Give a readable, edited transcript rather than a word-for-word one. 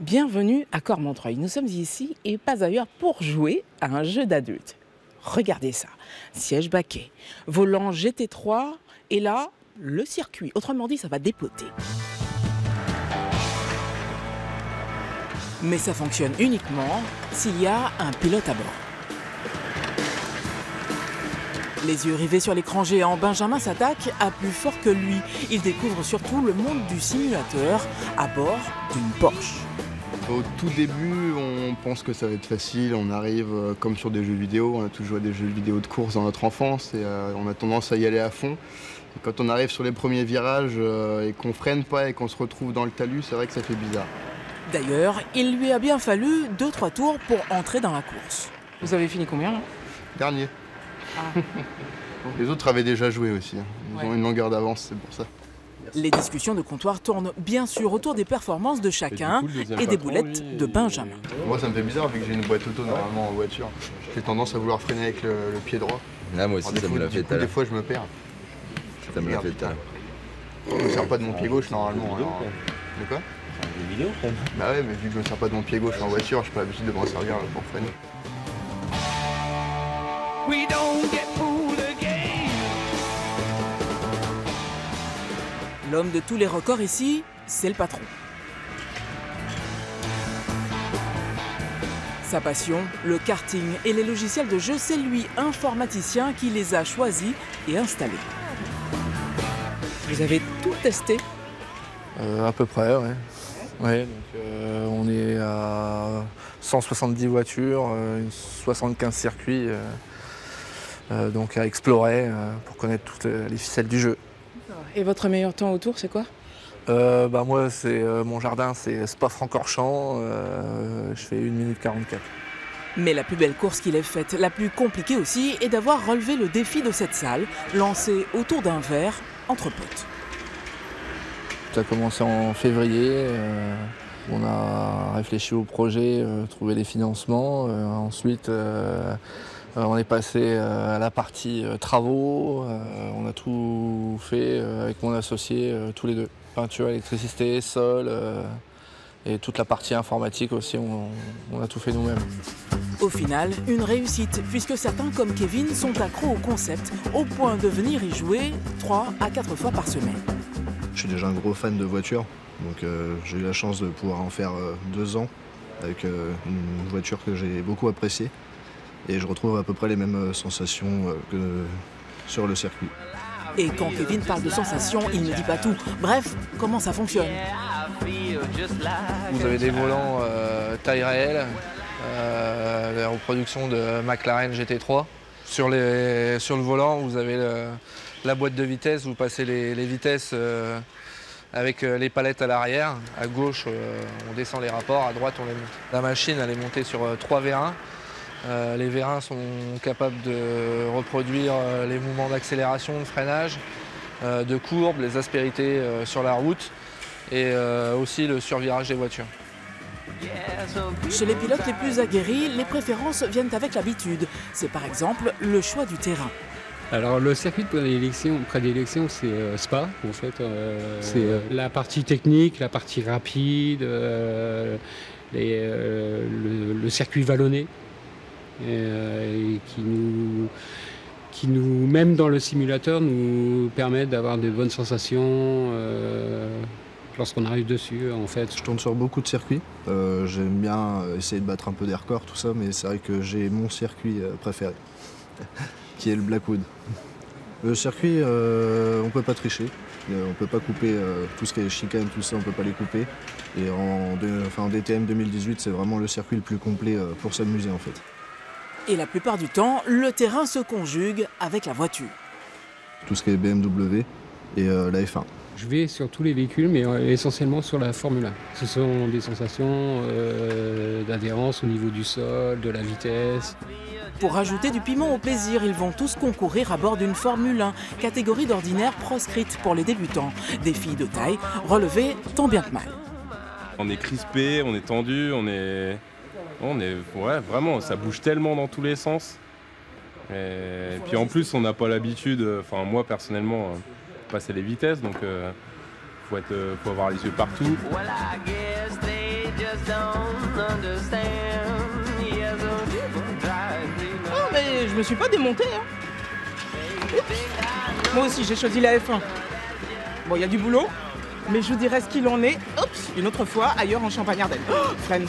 Bienvenue à Cormontreuil. Nous sommes ici et pas ailleurs pour jouer à un jeu d'adulte. Regardez ça, siège baquet, volant GT3 et là, le circuit. Autrement dit, ça va dépoter. Mais ça fonctionne uniquement s'il y a un pilote à bord. Les yeux rivés sur l'écran géant, Benjamin s'attaque à plus fort que lui. Il découvre surtout le monde du simulateur à bord d'une Porsche. Au tout début, on pense que ça va être facile, on arrive comme sur des jeux vidéo, on a tous joué à des jeux vidéo de course dans notre enfance et on a tendance à y aller à fond. Et quand on arrive sur les premiers virages et qu'on freine pas et qu'on se retrouve dans le talus, c'est vrai que ça fait bizarre. D'ailleurs, il lui a bien fallu 2-3 tours pour entrer dans la course. Vous avez fini combien là? Dernier. Ah. Les autres avaient déjà joué aussi, ils ont une longueur d'avance, c'est pour ça. Les discussions de comptoir tournent bien sûr autour des performances de chacun et des boulettes de Benjamin. Moi ça me fait bizarre vu que j'ai une boîte auto normalement en voiture. J'ai tendance à vouloir freiner avec le pied droit. Là moi aussi ça me l'a fait tout à l'heure. Des fois je me perds. Ça me l'a fait tout à l'heure. Je me sers pas de mon pied gauche normalement. Alors... De quoi? Des vidéos quand même. Bah ouais, mais vu que je me sers pas de mon pied gauche en voiture, j'ai pas l'habitude de m'en servir pour freiner. L'homme de tous les records ici, c'est le patron. Sa passion, le karting et les logiciels de jeu, c'est lui, informaticien, qui les a choisis et installés. Vous avez tout testé? À peu près, ouais. Ouais, donc, on est à 170 voitures, 75 circuits donc à explorer pour connaître toutes les ficelles du jeu. Et votre meilleur temps autour, c'est quoi? Moi, c'est mon jardin, c'est Spa-Francorchamps, je fais 1 minute 44. Mais la plus belle course qu'il ait faite, la plus compliquée aussi, est d'avoir relevé le défi de cette salle, lancé autour d'un verre entre potes. Ça a commencé en février, on a réfléchi au projet, trouvé les financements, ensuite on est passé à la partie travaux, on a tout fait avec mon associé, tous les deux. Peinture, électricité, sol et toute la partie informatique aussi, on a tout fait nous-mêmes. Au final, une réussite, puisque certains comme Kevin sont accros au concept, au point de venir y jouer 3 à 4 fois par semaine. Je suis déjà un gros fan de voitures, donc j'ai eu la chance de pouvoir en faire 2 ans avec une voiture que j'ai beaucoup appréciée. Et je retrouve à peu près les mêmes sensations que sur le circuit. Et quand Kevin parle de sensations, il ne dit pas tout. Bref, comment ça fonctionne? Vous avez des volants taille réelle, la reproduction de McLaren GT3. Sur le volant, vous avez la boîte de vitesse, vous passez les vitesses avec les palettes à l'arrière. À gauche, on descend les rapports, à droite, on les monte. La machine, elle est montée sur 3 vérins. Les vérins sont capables de reproduire les mouvements d'accélération, de freinage, de courbe, les aspérités sur la route et aussi le survirage des voitures. Chez les pilotes les plus aguerris, les préférences viennent avec l'habitude. C'est par exemple le choix du terrain. Alors le circuit de prédilection, c'est Spa en fait. C'est la partie technique, la partie rapide, le circuit vallonné. Et qui nous, même dans le simulateur, nous permettent d'avoir de bonnes sensations lorsqu'on arrive dessus, en fait. Je tourne sur beaucoup de circuits. J'aime bien essayer de battre un peu des records, tout ça, mais c'est vrai que j'ai mon circuit préféré, qui est le Blackwood. Le circuit, on peut pas tricher. On peut pas couper tout ce qui est chicane, tout ça, on peut pas les couper. Et en DTM 2018, c'est vraiment le circuit le plus complet pour s'amuser, en fait. Et la plupart du temps, le terrain se conjugue avec la voiture. Tout ce qui est BMW et la F1. Je vais sur tous les véhicules, mais essentiellement sur la Formule 1. Ce sont des sensations d'adhérence au niveau du sol, de la vitesse. Pour ajouter du piment au plaisir, ils vont tous concourir à bord d'une Formule 1, catégorie d'ordinaire proscrite pour les débutants. Défi de taille, relevé tant bien que mal. On est crispé, on est tendu, ouais, vraiment, ça bouge tellement dans tous les sens. Et puis en plus, on n'a pas l'habitude, enfin moi personnellement, passer les vitesses, donc faut avoir les yeux partout. Oh, mais je me suis pas démonté, hein. Oups. Moi aussi, j'ai choisi la F1. Bon, il y a du boulot, mais je vous dirai ce qu'il en est, oups, une autre fois, ailleurs en Champagne-Ardenne. Oh, freine.